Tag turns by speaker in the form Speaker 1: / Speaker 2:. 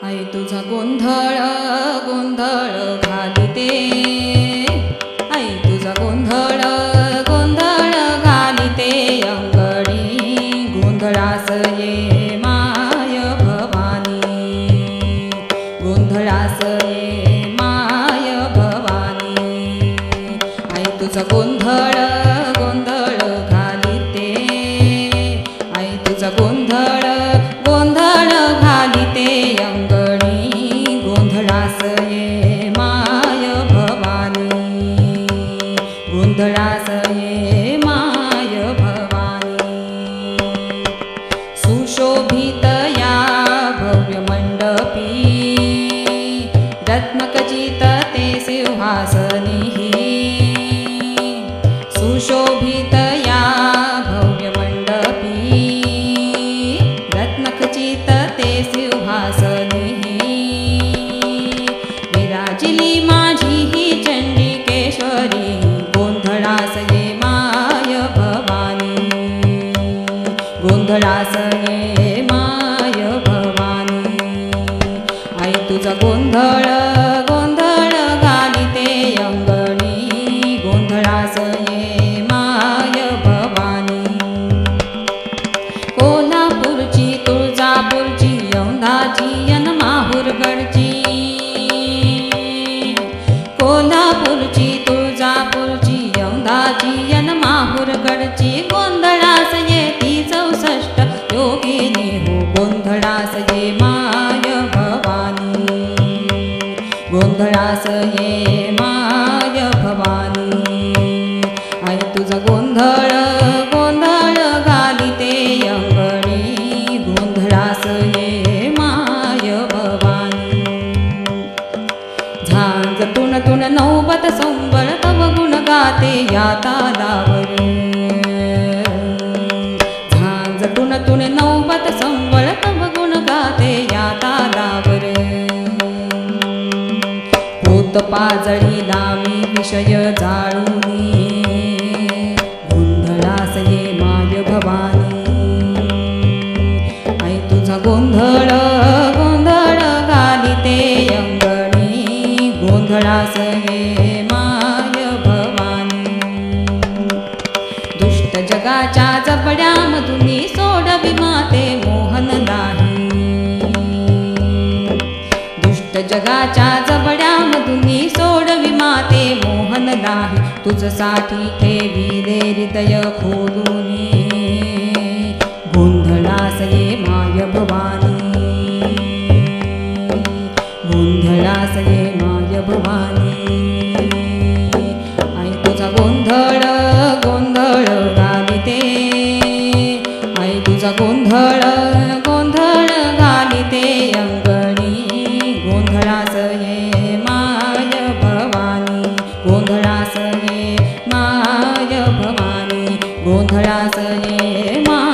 Speaker 1: आई तुझा गोंधळ गोंधळ घालिते, आई तुझा गोंधळ गोंधळ घालिते, अंगणी गोंधळास ये माय भवानी, गोंधळास ये माय भवानी। आई तुझा गोंधळ गोंधळ घालिते, आई तुझा गोंधळ गोंधळ घालिते, अंगणी गोंधळास ये माय भवानी, गोंधळास ये माय भवानी। सुशोभित या भव्य मंडपी, रत्नखचित ते सिंहासनी, सुशोभित या भव्य मंडपी, रत्नखचित ते सिंहासनी, विराजिली माझी ही चंडिकेश्वरी, गोंधळास ये माय भवानी, गोंधळास ये माय भवानी। आई तुझा गोंधळ गोंधळ घालिते, अंगणी गोंधळास ये माय भवानी। कोल्हापूरची तुळजापूरची औंधाची अन माहूरगडची, कोल्हापूरची तुळजापूरची औंधाची अन माहूरगडची, गोंधळास ये ती 64 योगिनी हो, गोंधळास ये माय भवानी, गोंधळास ये माय भवानी। आई तुझा गोंधळ गोंधळ घालिते, अंगणी गोंधळास ये माय भवानी। झांज तुण तुण नौबत संबळ तव गुण गाते या तालावर, झांज तुण तुण नौबत संबळ तव गुण गाते या तालावर। होत पाजळीला मी विषय जाळूनी, गोंधळास ये माय भवानी। आई तुझा गोंधळ गोंधळ घालिते, अंगणी गोंधळास ये माय भवानी। दुष्ट जगाच्या जबड्यामधून सोडवी माते मोहन नाही, दुष्ट जगाच्या जबड्यामधून सोडवी माते मोहन नाही, तुझसाठी ठेविले हृदय खोलूनी, गोंधळास ये माय भवानी, गोंधळास ये माय भवानी। आई तुझा गोंधळ गोंधळ घालिते, आई तुझा गोंधळ गोंधळ घालिते, अंगणी गोंधळास ये माय भवानी, गोंधळास ये माय भवानी, गोंधळास ये माय